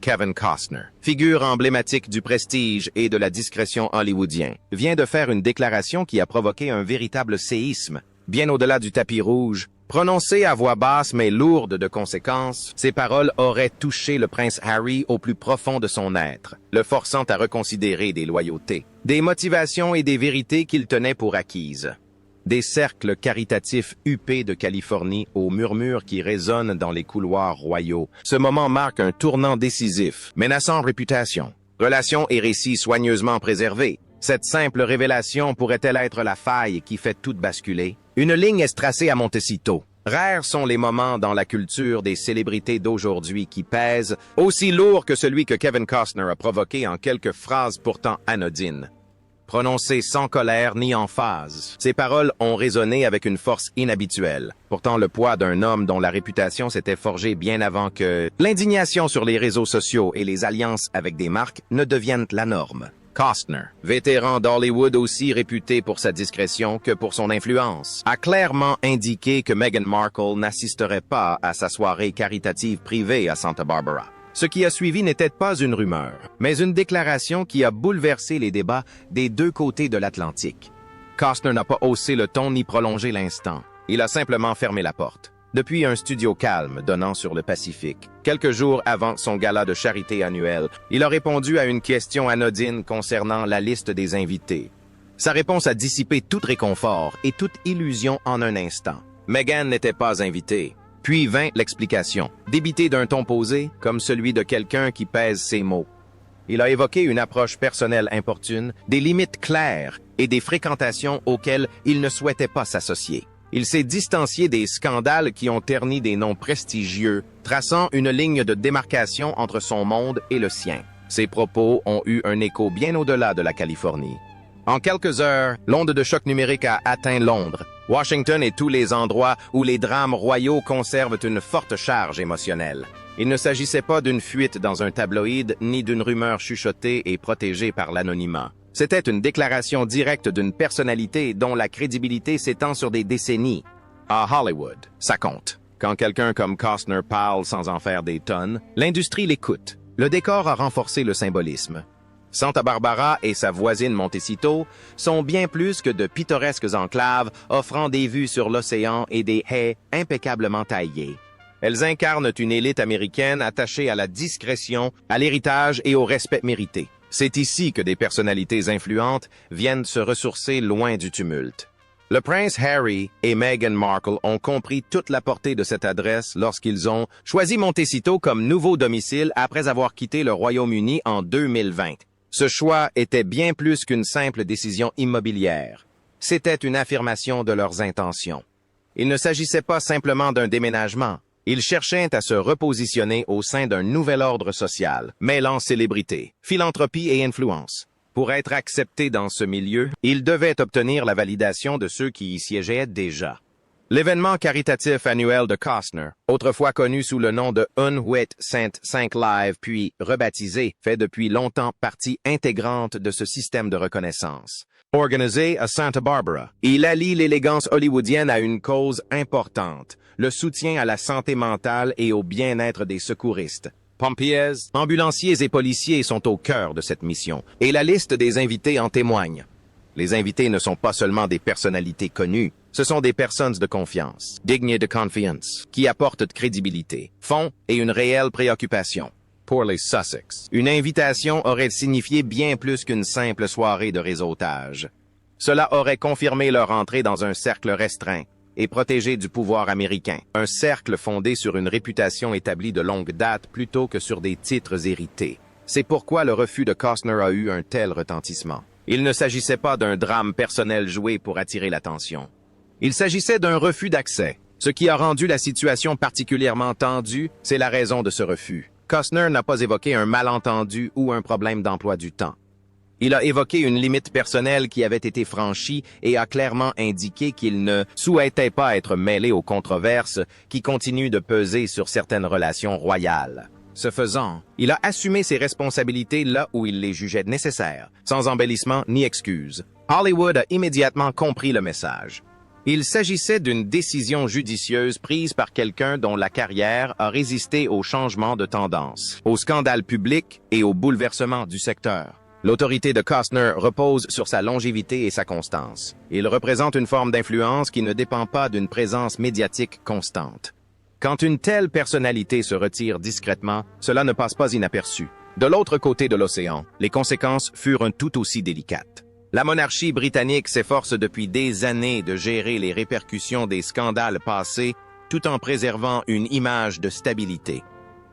Kevin Costner, figure emblématique du prestige et de la discrétion hollywoodien, vient de faire une déclaration qui a provoqué un véritable séisme. Bien au-delà du tapis rouge, prononcée à voix basse mais lourde de conséquences, ces paroles auraient touché le prince Harry au plus profond de son être, le forçant à reconsidérer des loyautés, des motivations et des vérités qu'il tenait pour acquises. Des cercles caritatifs huppés de Californie aux murmures qui résonnent dans les couloirs royaux. Ce moment marque un tournant décisif, menaçant réputation. Relations et récits soigneusement préservés. Cette simple révélation pourrait-elle être la faille qui fait tout basculer? Une ligne est tracée à Montecito. Rares sont les moments dans la culture des célébrités d'aujourd'hui qui pèsent aussi lourd que celui que Kevin Costner a provoqué en quelques phrases pourtant anodines. Prononcées sans colère ni emphase, ces paroles ont résonné avec une force inhabituelle. Pourtant le poids d'un homme dont la réputation s'était forgée bien avant que l'indignation sur les réseaux sociaux et les alliances avec des marques ne deviennent la norme. Costner, vétéran d'Hollywood aussi réputé pour sa discrétion que pour son influence, a clairement indiqué que Meghan Markle n'assisterait pas à sa soirée caritative privée à Santa Barbara. Ce qui a suivi n'était pas une rumeur, mais une déclaration qui a bouleversé les débats des deux côtés de l'Atlantique. Costner n'a pas haussé le ton ni prolongé l'instant. Il a simplement fermé la porte. Depuis un studio calme donnant sur le Pacifique, quelques jours avant son gala de charité annuel, il a répondu à une question anodine concernant la liste des invités. Sa réponse a dissipé tout réconfort et toute illusion en un instant. Meghan n'était pas invitée. Puis vint l'explication, débitée d'un ton posé, comme celui de quelqu'un qui pèse ses mots. Il a évoqué une approche personnelle importune, des limites claires et des fréquentations auxquelles il ne souhaitait pas s'associer. Il s'est distancié des scandales qui ont terni des noms prestigieux, traçant une ligne de démarcation entre son monde et le sien. Ses propos ont eu un écho bien au-delà de la Californie. En quelques heures, l'onde de choc numérique a atteint Londres, Washington et tous les endroits où les drames royaux conservent une forte charge émotionnelle. Il ne s'agissait pas d'une fuite dans un tabloïd ni d'une rumeur chuchotée et protégée par l'anonymat. C'était une déclaration directe d'une personnalité dont la crédibilité s'étend sur des décennies. À Hollywood, ça compte. Quand quelqu'un comme Costner parle sans en faire des tonnes, l'industrie l'écoute. Le décor a renforcé le symbolisme. Santa Barbara et sa voisine Montecito sont bien plus que de pittoresques enclaves offrant des vues sur l'océan et des haies impeccablement taillées. Elles incarnent une élite américaine attachée à la discrétion, à l'héritage et au respect mérité. C'est ici que des personnalités influentes viennent se ressourcer loin du tumulte. Le prince Harry et Meghan Markle ont compris toute la portée de cette adresse lorsqu'ils ont choisi Montecito comme nouveau domicile après avoir quitté le Royaume-Uni en 2020. Ce choix était bien plus qu'une simple décision immobilière. C'était une affirmation de leurs intentions. Il ne s'agissait pas simplement d'un déménagement. Ils cherchaient à se repositionner au sein d'un nouvel ordre social, mêlant célébrité, philanthropie et influence. Pour être acceptés dans ce milieu, ils devaient obtenir la validation de ceux qui y siégeaient déjà. L'événement caritatif annuel de Costner, autrefois connu sous le nom de Unwet St. 5 Live puis rebaptisé, fait depuis longtemps partie intégrante de ce système de reconnaissance. Organisé à Santa Barbara, il allie l'élégance hollywoodienne à une cause importante, le soutien à la santé mentale et au bien-être des secouristes. Pompiers, ambulanciers et policiers sont au cœur de cette mission, et la liste des invités en témoigne. Les invités ne sont pas seulement des personnalités connues, ce sont des personnes de confiance, dignes de confiance, qui apportent de crédibilité, fond et une réelle préoccupation. Pour les Sussex, une invitation aurait signifié bien plus qu'une simple soirée de réseautage. Cela aurait confirmé leur entrée dans un cercle restreint et protégé du pouvoir américain, un cercle fondé sur une réputation établie de longue date plutôt que sur des titres hérités. C'est pourquoi le refus de Costner a eu un tel retentissement. Il ne s'agissait pas d'un drame personnel joué pour attirer l'attention. Il s'agissait d'un refus d'accès. Ce qui a rendu la situation particulièrement tendue, c'est la raison de ce refus. Costner n'a pas évoqué un malentendu ou un problème d'emploi du temps. Il a évoqué une limite personnelle qui avait été franchie et a clairement indiqué qu'il ne souhaitait pas être mêlé aux controverses qui continuent de peser sur certaines relations royales. Ce faisant, il a assumé ses responsabilités là où il les jugeait nécessaires, sans embellissement ni excuse. Hollywood a immédiatement compris le message. Il s'agissait d'une décision judicieuse prise par quelqu'un dont la carrière a résisté au changement de tendance, au scandale public et au bouleversement du secteur. L'autorité de Costner repose sur sa longévité et sa constance. Il représente une forme d'influence qui ne dépend pas d'une présence médiatique constante. Quand une telle personnalité se retire discrètement, cela ne passe pas inaperçu. De l'autre côté de l'océan, les conséquences furent tout aussi délicates. La monarchie britannique s'efforce depuis des années de gérer les répercussions des scandales passés tout en préservant une image de stabilité.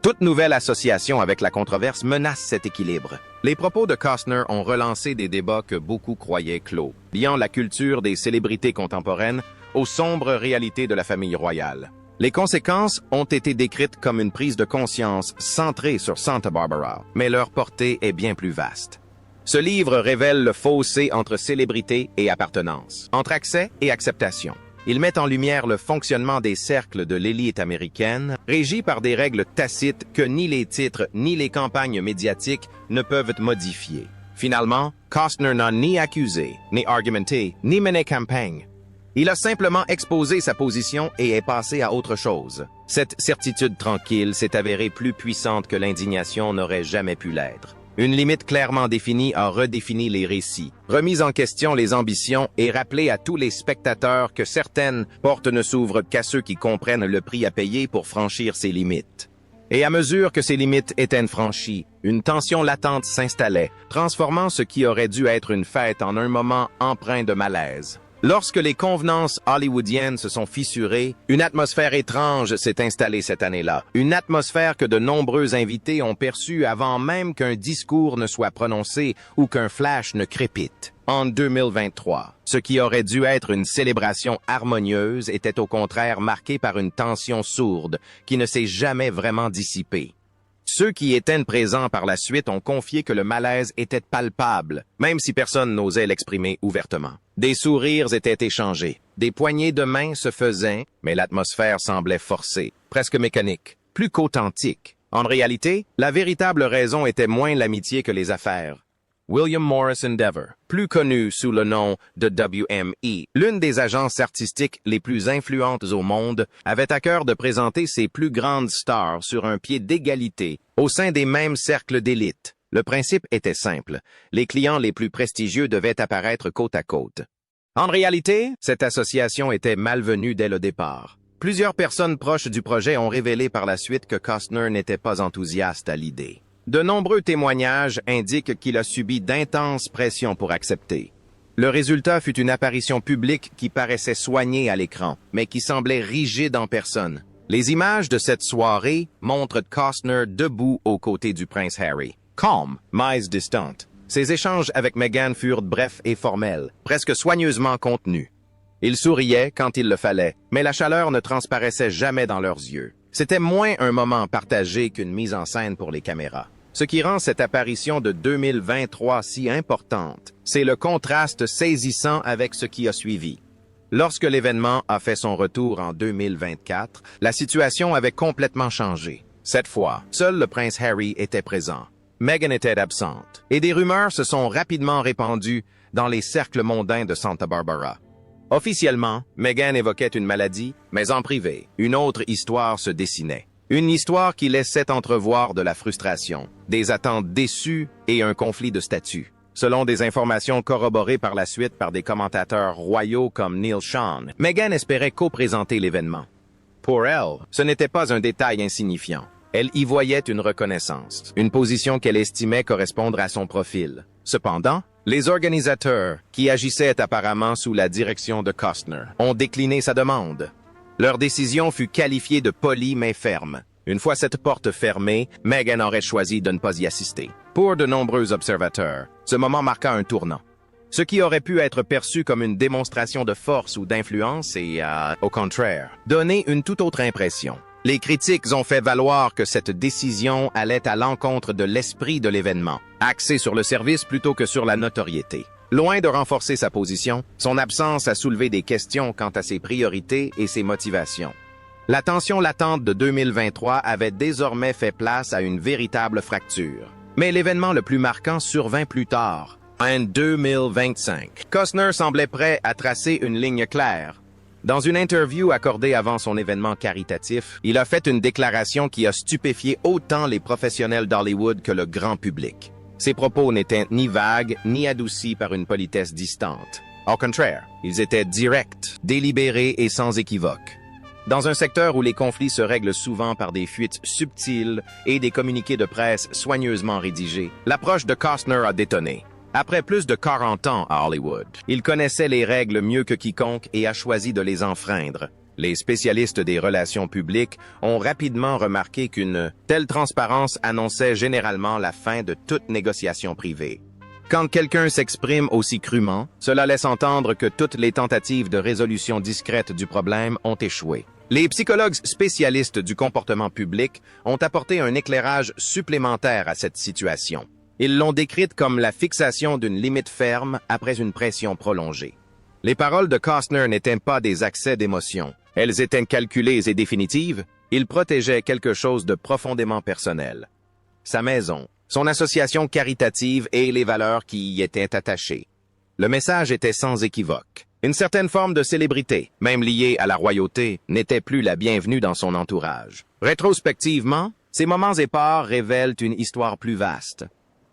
Toute nouvelle association avec la controverse menace cet équilibre. Les propos de Costner ont relancé des débats que beaucoup croyaient clos, liant la culture des célébrités contemporaines aux sombres réalités de la famille royale. Les conséquences ont été décrites comme une prise de conscience centrée sur Santa Barbara, mais leur portée est bien plus vaste. Ce livre révèle le fossé entre célébrité et appartenance, entre accès et acceptation. Il met en lumière le fonctionnement des cercles de l'élite américaine, régis par des règles tacites que ni les titres ni les campagnes médiatiques ne peuvent modifier. Finalement, Costner n'a ni accusé, ni argumenté, ni mené campagne. Il a simplement exposé sa position et est passé à autre chose. Cette certitude tranquille s'est avérée plus puissante que l'indignation n'aurait jamais pu l'être. Une limite clairement définie a redéfini les récits, remis en question les ambitions et rappelé à tous les spectateurs que certaines portes ne s'ouvrent qu'à ceux qui comprennent le prix à payer pour franchir ces limites. Et à mesure que ces limites étaient franchies, une tension latente s'installait, transformant ce qui aurait dû être une fête en un moment empreint de malaise. Lorsque les convenances hollywoodiennes se sont fissurées, une atmosphère étrange s'est installée cette année-là. Une atmosphère que de nombreux invités ont perçue avant même qu'un discours ne soit prononcé ou qu'un flash ne crépite. En 2023, ce qui aurait dû être une célébration harmonieuse était au contraire marqué par une tension sourde qui ne s'est jamais vraiment dissipée. Ceux qui étaient présents par la suite ont confié que le malaise était palpable, même si personne n'osait l'exprimer ouvertement. Des sourires étaient échangés, des poignées de main se faisaient, mais l'atmosphère semblait forcée, presque mécanique, plus qu'authentique. En réalité, la véritable raison était moins l'amitié que les affaires. William Morris Endeavor, plus connu sous le nom de WME, l'une des agences artistiques les plus influentes au monde, avait à cœur de présenter ses plus grandes stars sur un pied d'égalité au sein des mêmes cercles d'élite. Le principe était simple, les clients les plus prestigieux devaient apparaître côte à côte. En réalité, cette association était malvenue dès le départ. Plusieurs personnes proches du projet ont révélé par la suite que Costner n'était pas enthousiaste à l'idée. De nombreux témoignages indiquent qu'il a subi d'intenses pressions pour accepter. Le résultat fut une apparition publique qui paraissait soignée à l'écran, mais qui semblait rigide en personne. Les images de cette soirée montrent Costner debout aux côtés du prince Harry, calme, mais distante. Ses échanges avec Meghan furent brefs et formels, presque soigneusement contenus. Il souriait quand il le fallait, mais la chaleur ne transparaissait jamais dans leurs yeux. C'était moins un moment partagé qu'une mise en scène pour les caméras. Ce qui rend cette apparition de 2023 si importante, c'est le contraste saisissant avec ce qui a suivi. Lorsque l'événement a fait son retour en 2024, la situation avait complètement changé. Cette fois, seul le prince Harry était présent. Meghan était absente, et des rumeurs se sont rapidement répandues dans les cercles mondains de Santa Barbara. Officiellement, Meghan évoquait une maladie, mais en privé, une autre histoire se dessinait. Une histoire qui laissait entrevoir de la frustration, des attentes déçues et un conflit de statut. Selon des informations corroborées par la suite par des commentateurs royaux comme Neil Sean, Meghan espérait co-présenter l'événement. Pour elle, ce n'était pas un détail insignifiant. Elle y voyait une reconnaissance, une position qu'elle estimait correspondre à son profil. Cependant, les organisateurs, qui agissaient apparemment sous la direction de Costner, ont décliné sa demande. Leur décision fut qualifiée de polie mais ferme. Une fois cette porte fermée, Meghan aurait choisi de ne pas y assister. Pour de nombreux observateurs, ce moment marqua un tournant. Ce qui aurait pu être perçu comme une démonstration de force ou d'influence et, au contraire, donné une toute autre impression. Les critiques ont fait valoir que cette décision allait à l'encontre de l'esprit de l'événement, axé sur le service plutôt que sur la notoriété. Loin de renforcer sa position, son absence a soulevé des questions quant à ses priorités et ses motivations. La tension latente de 2023 avait désormais fait place à une véritable fracture. Mais l'événement le plus marquant survint plus tard, en 2025. Costner semblait prêt à tracer une ligne claire. Dans une interview accordée avant son événement caritatif, il a fait une déclaration qui a stupéfié autant les professionnels d'Hollywood que le grand public. Ses propos n'étaient ni vagues, ni adoucis par une politesse distante. Au contraire, ils étaient directs, délibérés et sans équivoque. Dans un secteur où les conflits se règlent souvent par des fuites subtiles et des communiqués de presse soigneusement rédigés, l'approche de Costner a détonné. Après plus de 40 ans à Hollywood, il connaissait les règles mieux que quiconque et a choisi de les enfreindre. Les spécialistes des relations publiques ont rapidement remarqué qu'une telle transparence annonçait généralement la fin de toute négociation privée. Quand quelqu'un s'exprime aussi crûment, cela laisse entendre que toutes les tentatives de résolution discrète du problème ont échoué. Les psychologues spécialistes du comportement public ont apporté un éclairage supplémentaire à cette situation. Ils l'ont décrite comme la fixation d'une limite ferme après une pression prolongée. Les paroles de Costner n'étaient pas des accès d'émotion. Elles étaient calculées et définitives. Il protégeait quelque chose de profondément personnel. Sa maison, son association caritative et les valeurs qui y étaient attachées. Le message était sans équivoque. Une certaine forme de célébrité, même liée à la royauté, n'était plus la bienvenue dans son entourage. Rétrospectivement, ces moments épars révèlent une histoire plus vaste.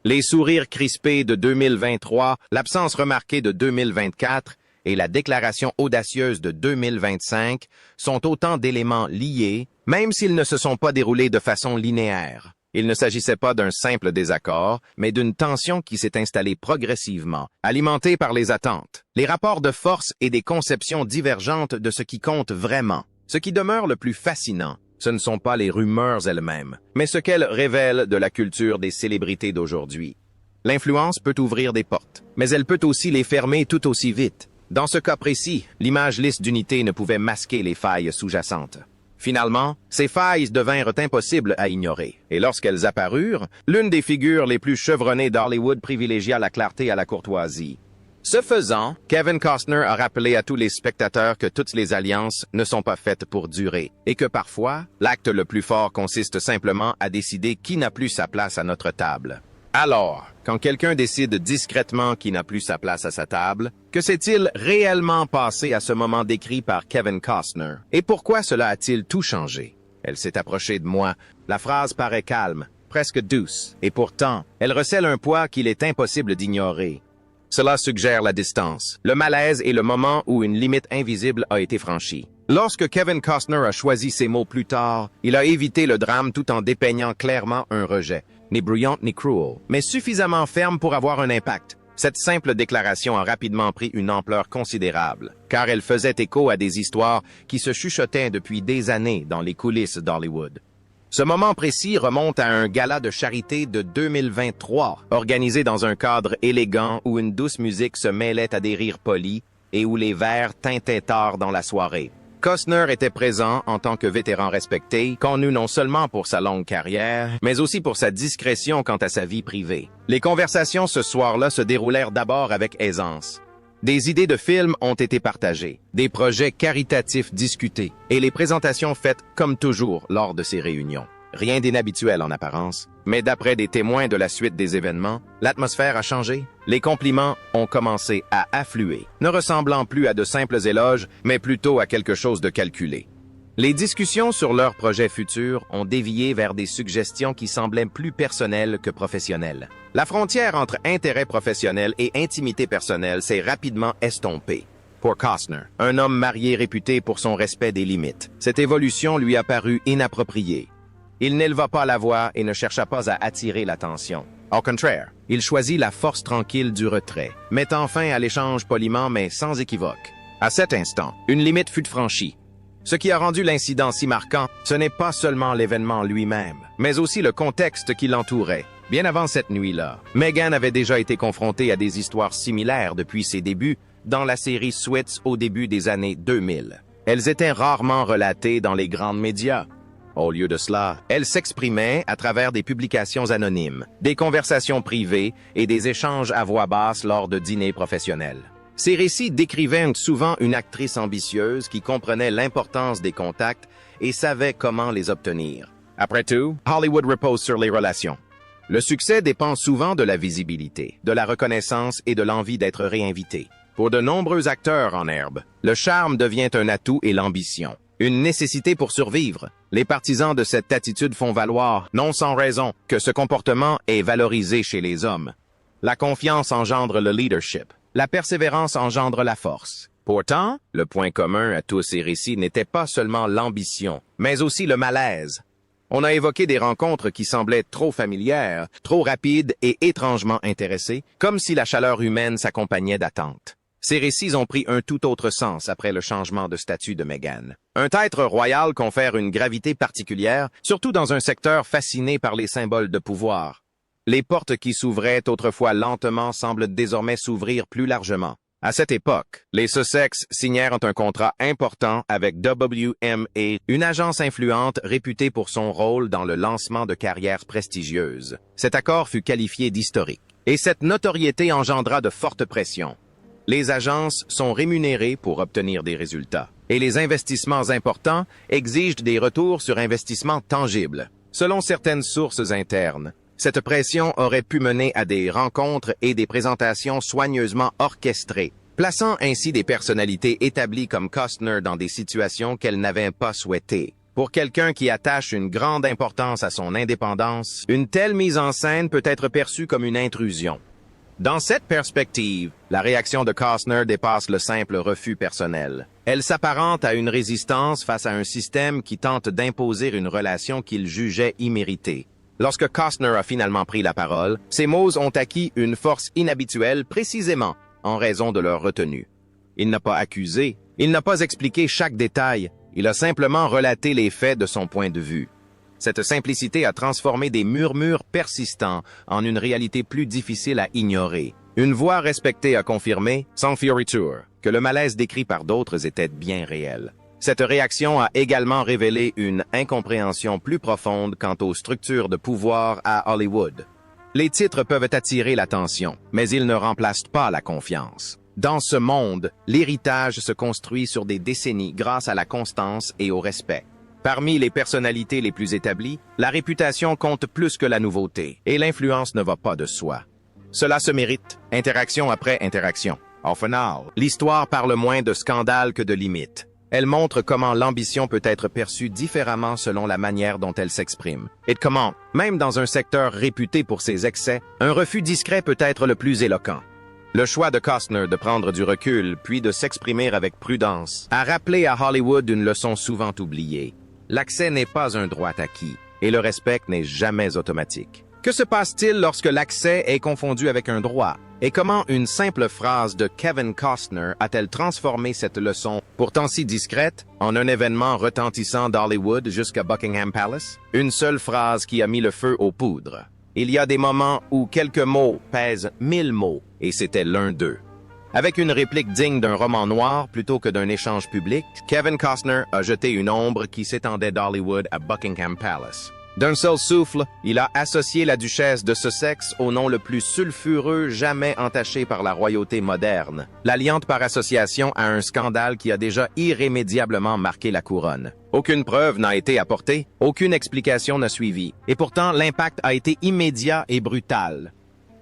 Les sourires crispés de 2023, l'absence remarquée de 2024 et la déclaration audacieuse de 2025 sont autant d'éléments liés, même s'ils ne se sont pas déroulés de façon linéaire. Il ne s'agissait pas d'un simple désaccord, mais d'une tension qui s'est installée progressivement, alimentée par les attentes, les rapports de force et des conceptions divergentes de ce qui compte vraiment. Ce qui demeure le plus fascinant, ce ne sont pas les rumeurs elles-mêmes, mais ce qu'elles révèlent de la culture des célébrités d'aujourd'hui. L'influence peut ouvrir des portes, mais elle peut aussi les fermer tout aussi vite. Dans ce cas précis, l'image lisse d'unité ne pouvait masquer les failles sous-jacentes. Finalement, ces failles devinrent impossibles à ignorer, et lorsqu'elles apparurent, l'une des figures les plus chevronnées d'Hollywood privilégia la clarté à la courtoisie. Ce faisant, Kevin Costner a rappelé à tous les spectateurs que toutes les alliances ne sont pas faites pour durer, et que parfois, l'acte le plus fort consiste simplement à décider qui n'a plus sa place à notre table. Alors, quand quelqu'un décide discrètement qui n'a plus sa place à sa table, que s'est-il réellement passé à ce moment décrit par Kevin Costner? Et pourquoi cela a-t-il tout changé? Elle s'est approchée de moi. La phrase paraît calme, presque douce, et pourtant, elle recèle un poids qu'il est impossible d'ignorer. Cela suggère la distance, le malaise et le moment où une limite invisible a été franchie. Lorsque Kevin Costner a choisi ces mots plus tard, il a évité le drame tout en dépeignant clairement un rejet, ni bruyante ni cruel, mais suffisamment ferme pour avoir un impact. Cette simple déclaration a rapidement pris une ampleur considérable, car elle faisait écho à des histoires qui se chuchotaient depuis des années dans les coulisses d'Hollywood. Ce moment précis remonte à un gala de charité de 2023, organisé dans un cadre élégant où une douce musique se mêlait à des rires polis et où les verres tintaient tard dans la soirée. Costner était présent en tant que vétéran respecté, connu non seulement pour sa longue carrière, mais aussi pour sa discrétion quant à sa vie privée. Les conversations ce soir-là se déroulèrent d'abord avec aisance. Des idées de films ont été partagées, des projets caritatifs discutés, et les présentations faites comme toujours lors de ces réunions. Rien d'inhabituel en apparence, mais d'après des témoins de la suite des événements, l'atmosphère a changé. Les compliments ont commencé à affluer, ne ressemblant plus à de simples éloges, mais plutôt à quelque chose de calculé. Les discussions sur leurs projets futurs ont dévié vers des suggestions qui semblaient plus personnelles que professionnelles. La frontière entre intérêt professionnel et intimité personnelle s'est rapidement estompée. Pour Costner, un homme marié réputé pour son respect des limites, cette évolution lui a paru inappropriée. Il n'éleva pas la voix et ne chercha pas à attirer l'attention. Au contraire, il choisit la force tranquille du retrait, mettant fin à l'échange poliment mais sans équivoque. À cet instant, une limite fut franchie. Ce qui a rendu l'incident si marquant, ce n'est pas seulement l'événement lui-même, mais aussi le contexte qui l'entourait. Bien avant cette nuit-là, Meghan avait déjà été confrontée à des histoires similaires depuis ses débuts dans la série Suits au début des années 2000. Elles étaient rarement relatées dans les grands médias. Au lieu de cela, elle s'exprimait à travers des publications anonymes, des conversations privées et des échanges à voix basse lors de dîners professionnels. Ces récits décrivaient souvent une actrice ambitieuse qui comprenait l'importance des contacts et savait comment les obtenir. Après tout, Hollywood repose sur les relations. Le succès dépend souvent de la visibilité, de la reconnaissance et de l'envie d'être réinvité. Pour de nombreux acteurs en herbe, le charme devient un atout et l'ambition une nécessité pour survivre. Les partisans de cette attitude font valoir, non sans raison, que ce comportement est valorisé chez les hommes. La confiance engendre le leadership. La persévérance engendre la force. Pourtant, le point commun à tous ces récits n'était pas seulement l'ambition, mais aussi le malaise. On a évoqué des rencontres qui semblaient trop familières, trop rapides et étrangement intéressées, comme si la chaleur humaine s'accompagnait d'attentes. Ces récits ont pris un tout autre sens après le changement de statut de Meghan. Un titre royal confère une gravité particulière, surtout dans un secteur fasciné par les symboles de pouvoir. Les portes qui s'ouvraient autrefois lentement semblent désormais s'ouvrir plus largement. À cette époque, les Sussex signèrent un contrat important avec WMA, une agence influente réputée pour son rôle dans le lancement de carrières prestigieuses. Cet accord fut qualifié d'historique, et cette notoriété engendra de fortes pressions. Les agences sont rémunérées pour obtenir des résultats, et les investissements importants exigent des retours sur investissement tangibles. Selon certaines sources internes, cette pression aurait pu mener à des rencontres et des présentations soigneusement orchestrées, plaçant ainsi des personnalités établies comme Costner dans des situations qu'elles n'avaient pas souhaitées. Pour quelqu'un qui attache une grande importance à son indépendance, une telle mise en scène peut être perçue comme une intrusion. Dans cette perspective, la réaction de Costner dépasse le simple refus personnel. Elle s'apparente à une résistance face à un système qui tente d'imposer une relation qu'il jugeait imméritée. Lorsque Costner a finalement pris la parole, ses mots ont acquis une force inhabituelle précisément en raison de leur retenue. Il n'a pas accusé, il n'a pas expliqué chaque détail, il a simplement relaté les faits de son point de vue. Cette simplicité a transformé des murmures persistants en une réalité plus difficile à ignorer. Une voix respectée a confirmé, sans fioriture, que le malaise décrit par d'autres était bien réel. Cette réaction a également révélé une incompréhension plus profonde quant aux structures de pouvoir à Hollywood. Les titres peuvent attirer l'attention, mais ils ne remplacent pas la confiance. Dans ce monde, l'héritage se construit sur des décennies grâce à la constance et au respect. Parmi les personnalités les plus établies, la réputation compte plus que la nouveauté, et l'influence ne va pas de soi. Cela se mérite, interaction après interaction. Au final, l'histoire parle moins de scandales que de limites. Elle montre comment l'ambition peut être perçue différemment selon la manière dont elle s'exprime. Et comment, même dans un secteur réputé pour ses excès, un refus discret peut être le plus éloquent. Le choix de Costner de prendre du recul, puis de s'exprimer avec prudence, a rappelé à Hollywood une leçon souvent oubliée. L'accès n'est pas un droit acquis, et le respect n'est jamais automatique. Que se passe-t-il lorsque l'accès est confondu avec un droit? Et comment une simple phrase de Kevin Costner a-t-elle transformé cette leçon, pourtant si discrète, en un événement retentissant d'Hollywood jusqu'à Buckingham Palace? Une seule phrase qui a mis le feu aux poudres. Il y a des moments où quelques mots pèsent 1000 mots, et c'était l'un d'eux. Avec une réplique digne d'un roman noir plutôt que d'un échange public, Kevin Costner a jeté une ombre qui s'étendait d'Hollywood à Buckingham Palace. D'un seul souffle, il a associé la duchesse de Sussex au nom le plus sulfureux jamais entaché par la royauté moderne, l'alliant par association à un scandale qui a déjà irrémédiablement marqué la couronne. Aucune preuve n'a été apportée, aucune explication n'a suivi, et pourtant l'impact a été immédiat et brutal.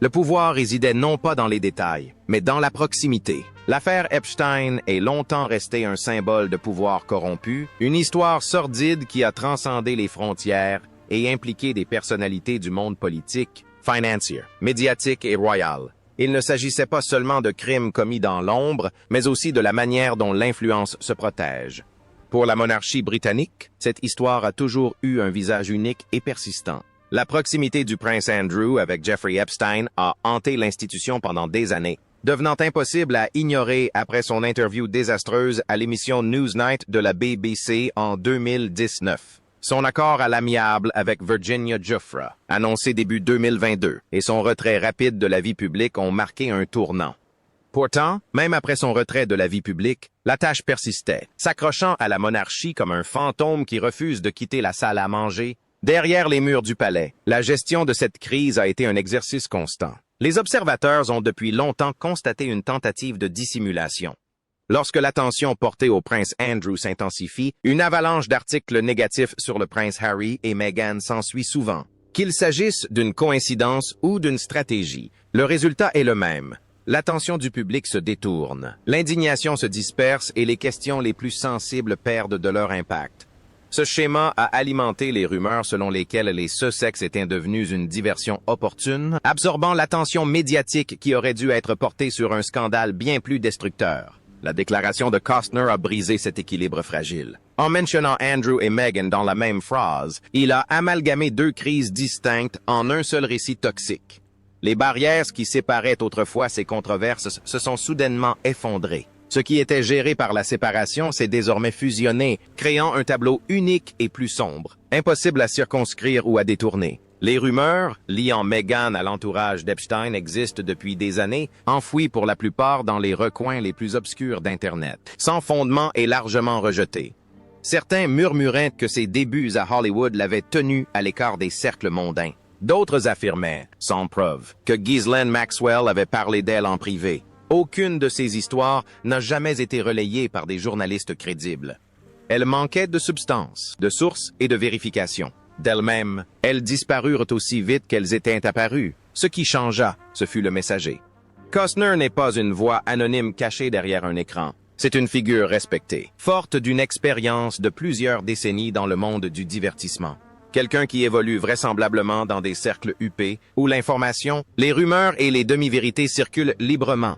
Le pouvoir résidait non pas dans les détails, mais dans la proximité. L'affaire Epstein est longtemps restée un symbole de pouvoir corrompu, une histoire sordide qui a transcendé les frontières et impliqué des personnalités du monde politique, financier, médiatique et royal. Il ne s'agissait pas seulement de crimes commis dans l'ombre, mais aussi de la manière dont l'influence se protège. Pour la monarchie britannique, cette histoire a toujours eu un visage unique et persistant. La proximité du prince Andrew avec Jeffrey Epstein a hanté l'institution pendant des années, devenant impossible à ignorer après son interview désastreuse à l'émission Newsnight de la BBC en 2019. Son accord à l'amiable avec Virginia Giuffre, annoncé début 2022, et son retrait rapide de la vie publique ont marqué un tournant. Pourtant, même après son retrait de la vie publique, la tâche persistait, s'accrochant à la monarchie comme un fantôme qui refuse de quitter la salle à manger. Derrière les murs du palais, la gestion de cette crise a été un exercice constant. Les observateurs ont depuis longtemps constaté une tentative de dissimulation. Lorsque l'attention portée au prince Andrew s'intensifie, une avalanche d'articles négatifs sur le prince Harry et Meghan s'ensuit souvent. Qu'il s'agisse d'une coïncidence ou d'une stratégie, le résultat est le même. l'attention du public se détourne, l'indignation se disperse et les questions les plus sensibles perdent de leur impact. Ce schéma a alimenté les rumeurs selon lesquelles les Sussex étaient devenus une diversion opportune, absorbant l'attention médiatique qui aurait dû être portée sur un scandale bien plus destructeur. La déclaration de Costner a brisé cet équilibre fragile. En mentionnant Andrew et Meghan dans la même phrase, il a amalgamé deux crises distinctes en un seul récit toxique. Les barrières qui séparaient autrefois ces controverses se sont soudainement effondrées. Ce qui était géré par la séparation s'est désormais fusionné, créant un tableau unique et plus sombre, impossible à circonscrire ou à détourner. Les rumeurs, liant Meghan à l'entourage d'Epstein existent depuis des années, enfouies pour la plupart dans les recoins les plus obscurs d'Internet, sans fondement et largement rejetées. Certains murmuraient que ses débuts à Hollywood l'avaient tenu à l'écart des cercles mondains. D'autres affirmaient, sans preuve, que Ghislaine Maxwell avait parlé d'elle en privé. Aucune de ces histoires n'a jamais été relayée par des journalistes crédibles. Elles manquaient de substance, de sources et de vérification. D'elles-mêmes, elles disparurent aussi vite qu'elles étaient apparues. Ce qui changea, ce fut le messager. Costner n'est pas une voix anonyme cachée derrière un écran. C'est une figure respectée, forte d'une expérience de plusieurs décennies dans le monde du divertissement. Quelqu'un qui évolue vraisemblablement dans des cercles huppés, où l'information, les rumeurs et les demi-vérités circulent librement.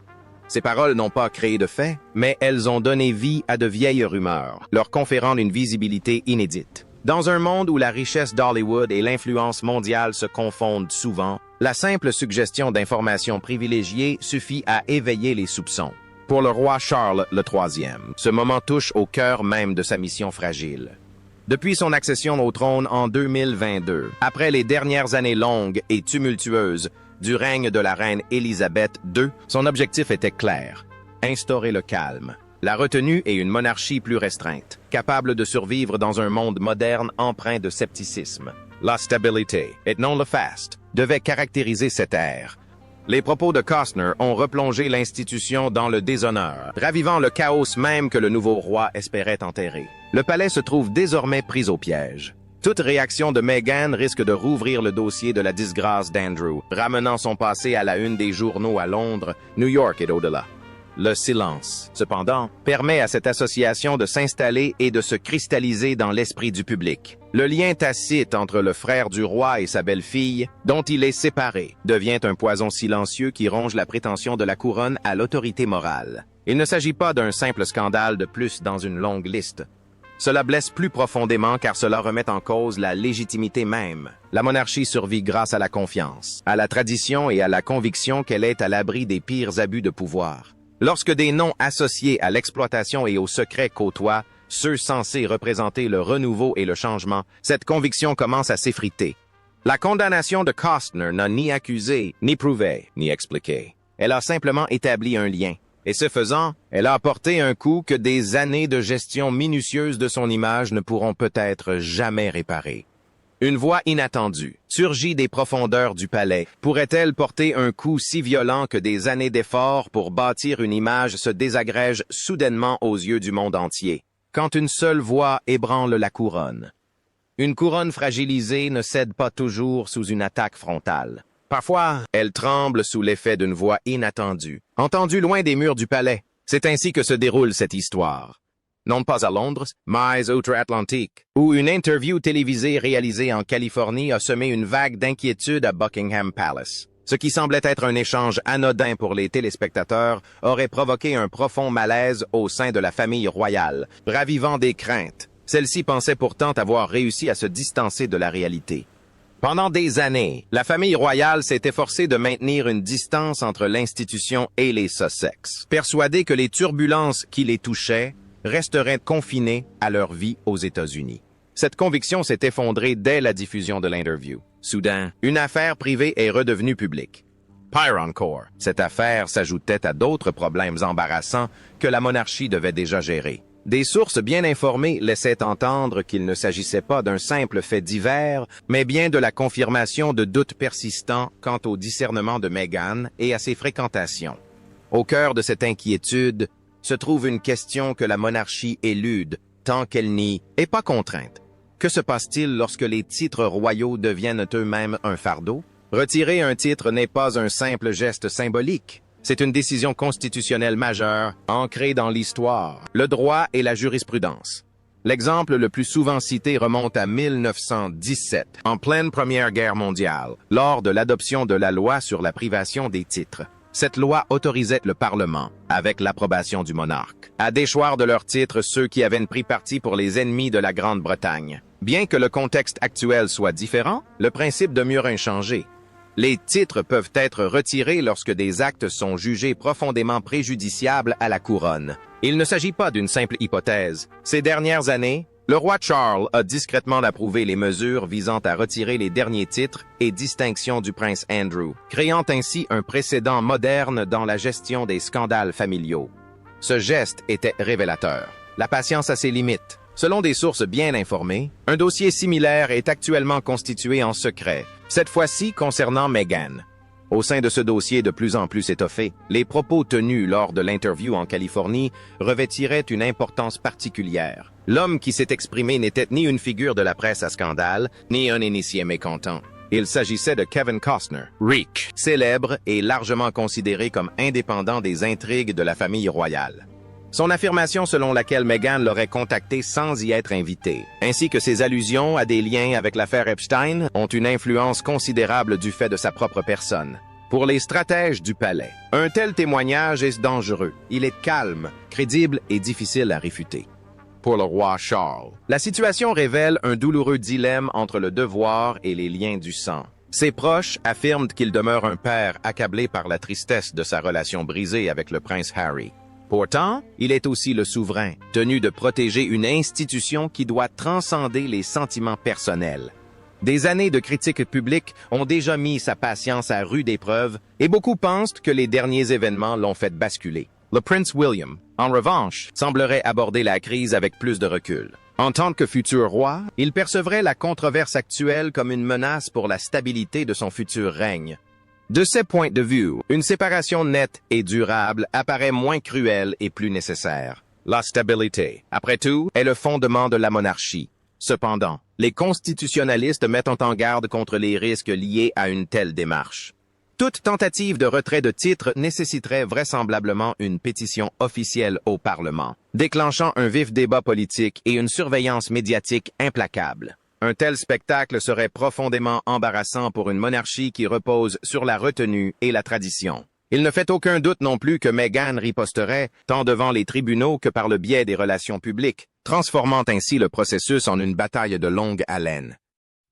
Ces paroles n'ont pas créé de faits, mais elles ont donné vie à de vieilles rumeurs, leur conférant une visibilité inédite. Dans un monde où la richesse d'Hollywood et l'influence mondiale se confondent souvent, la simple suggestion d'informations privilégiées suffit à éveiller les soupçons. Pour le roi Charles III, ce moment touche au cœur même de sa mission fragile. Depuis son accession au trône en 2022, après les dernières années longues et tumultueuses du règne de la reine Élisabeth II, son objectif était clair: instaurer le calme, la retenue et une monarchie plus restreinte, capable de survivre dans un monde moderne empreint de scepticisme. La stabilité, et non le faste, devait caractériser cette ère. Les propos de Costner ont replongé l'institution dans le déshonneur, ravivant le chaos même que le nouveau roi espérait enterrer. Le palais se trouve désormais pris au piège. Toute réaction de Meghan risque de rouvrir le dossier de la disgrâce d'Andrew, ramenant son passé à la une des journaux à Londres, New York et au-delà. Le silence, cependant, permet à cette association de s'installer et de se cristalliser dans l'esprit du public. Le lien tacite entre le frère du roi et sa belle-fille, dont il est séparé, devient un poison silencieux qui ronge la prétention de la couronne à l'autorité morale. Il ne s'agit pas d'un simple scandale de plus dans une longue liste. Cela blesse plus profondément car cela remet en cause la légitimité même. La monarchie survit grâce à la confiance, à la tradition et à la conviction qu'elle est à l'abri des pires abus de pouvoir. Lorsque des noms associés à l'exploitation et au secret côtoient ceux censés représenter le renouveau et le changement, cette conviction commence à s'effriter. La condamnation de Costner n'a ni accusé, ni prouvé, ni expliqué. Elle a simplement établi un lien. Et ce faisant, elle a apporté un coup que des années de gestion minutieuse de son image ne pourront peut-être jamais réparer. Une voix inattendue, surgie des profondeurs du palais, pourrait-elle porter un coup si violent que des années d'efforts pour bâtir une image se désagrègent soudainement aux yeux du monde entier, quand une seule voix ébranle la couronne? Une couronne fragilisée ne cède pas toujours sous une attaque frontale. Parfois, elle tremble sous l'effet d'une voix inattendue, entendue loin des murs du palais. C'est ainsi que se déroule cette histoire. Non pas à Londres, mais outre-Atlantique, où une interview télévisée réalisée en Californie a semé une vague d'inquiétude à Buckingham Palace. Ce qui semblait être un échange anodin pour les téléspectateurs aurait provoqué un profond malaise au sein de la famille royale, ravivant des craintes. Celle-ci pensait pourtant avoir réussi à se distancer de la réalité. Pendant des années, la famille royale s'est efforcée de maintenir une distance entre l'institution et les Sussex, persuadée que les turbulences qui les touchaient resteraient confinées à leur vie aux États-Unis. Cette conviction s'est effondrée dès la diffusion de l'interview. Soudain, une affaire privée est redevenue publique. Pyron Corp. Cette affaire s'ajoutait à d'autres problèmes embarrassants que la monarchie devait déjà gérer. Des sources bien informées laissaient entendre qu'il ne s'agissait pas d'un simple fait divers, mais bien de la confirmation de doutes persistants quant au discernement de Meghan et à ses fréquentations. Au cœur de cette inquiétude se trouve une question que la monarchie élude, tant qu'elle n'y est pas contrainte. Que se passe-t-il lorsque les titres royaux deviennent eux-mêmes un fardeau? Retirer un titre n'est pas un simple geste symbolique. C'est une décision constitutionnelle majeure, ancrée dans l'histoire, le droit et la jurisprudence. L'exemple le plus souvent cité remonte à 1917, en pleine Première Guerre mondiale, lors de l'adoption de la loi sur la privation des titres. Cette loi autorisait le Parlement, avec l'approbation du monarque, à déchoir de leurs titres ceux qui avaient pris parti pour les ennemis de la Grande-Bretagne. Bien que le contexte actuel soit différent, le principe demeure inchangé. Les titres peuvent être retirés lorsque des actes sont jugés profondément préjudiciables à la couronne. Il ne s'agit pas d'une simple hypothèse. Ces dernières années, le roi Charles a discrètement approuvé les mesures visant à retirer les derniers titres et distinctions du prince Andrew, créant ainsi un précédent moderne dans la gestion des scandales familiaux. Ce geste était révélateur. La patience a ses limites. Selon des sources bien informées, un dossier similaire est actuellement constitué en secret, cette fois-ci concernant Meghan. Au sein de ce dossier de plus en plus étoffé, les propos tenus lors de l'interview en Californie revêtiraient une importance particulière. L'homme qui s'est exprimé n'était ni une figure de la presse à scandale, ni un initié mécontent. Il s'agissait de Kevin Costner, Rick, célèbre et largement considéré comme indépendant des intrigues de la famille royale. Son affirmation selon laquelle Meghan l'aurait contacté sans y être invitée, ainsi que ses allusions à des liens avec l'affaire Epstein, ont une influence considérable du fait de sa propre personne. Pour les stratèges du palais, un tel témoignage est dangereux. Il est calme, crédible et difficile à réfuter. Pour le roi Charles, la situation révèle un douloureux dilemme entre le devoir et les liens du sang. Ses proches affirment qu'il demeure un père accablé par la tristesse de sa relation brisée avec le prince Harry. Pourtant, il est aussi le souverain, tenu de protéger une institution qui doit transcender les sentiments personnels. Des années de critiques publiques ont déjà mis sa patience à rude épreuve et beaucoup pensent que les derniers événements l'ont fait basculer. Le prince William, en revanche, semblerait aborder la crise avec plus de recul. En tant que futur roi, il percevrait la controverse actuelle comme une menace pour la stabilité de son futur règne. De ces points de vue, une séparation nette et durable apparaît moins cruelle et plus nécessaire. La stabilité, après tout, est le fondement de la monarchie. Cependant, les constitutionnalistes mettent en garde contre les risques liés à une telle démarche. Toute tentative de retrait de titre nécessiterait vraisemblablement une pétition officielle au Parlement, déclenchant un vif débat politique et une surveillance médiatique implacable. Un tel spectacle serait profondément embarrassant pour une monarchie qui repose sur la retenue et la tradition. Il ne fait aucun doute non plus que Meghan riposterait tant devant les tribunaux que par le biais des relations publiques, transformant ainsi le processus en une bataille de longue haleine.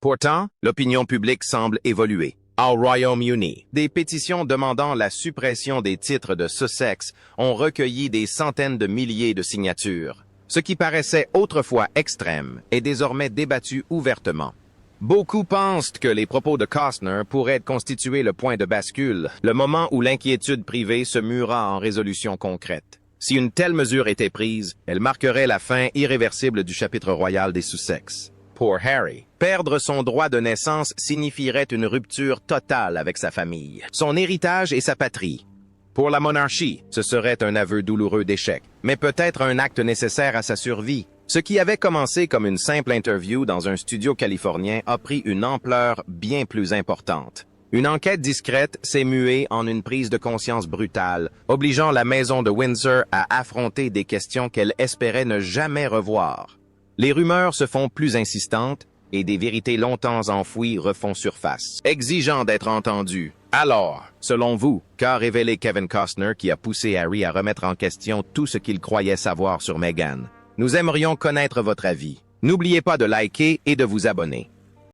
Pourtant, l'opinion publique semble évoluer. Au Royaume-Uni, des pétitions demandant la suppression des titres de Sussex ont recueilli des centaines de milliers de signatures. Ce qui paraissait autrefois extrême est désormais débattu ouvertement. Beaucoup pensent que les propos de Costner pourraient constituer le point de bascule, le moment où l'inquiétude privée se muera en résolution concrète. Si une telle mesure était prise, elle marquerait la fin irréversible du chapitre royal des Sussex. Pour Harry, perdre son droit de naissance signifierait une rupture totale avec sa famille, son héritage et sa patrie. Pour la monarchie, ce serait un aveu douloureux d'échec, mais peut-être un acte nécessaire à sa survie. Ce qui avait commencé comme une simple interview dans un studio californien a pris une ampleur bien plus importante. Une enquête discrète s'est muée en une prise de conscience brutale, obligeant la maison de Windsor à affronter des questions qu'elle espérait ne jamais revoir. Les rumeurs se font plus insistantes et des vérités longtemps enfouies refont surface, exigeant d'être entendues. Alors, selon vous, qu'a révélé Kevin Costner qui a poussé Harry à remettre en question tout ce qu'il croyait savoir sur Meghan? Nous aimerions connaître votre avis. N'oubliez pas de liker et de vous abonner.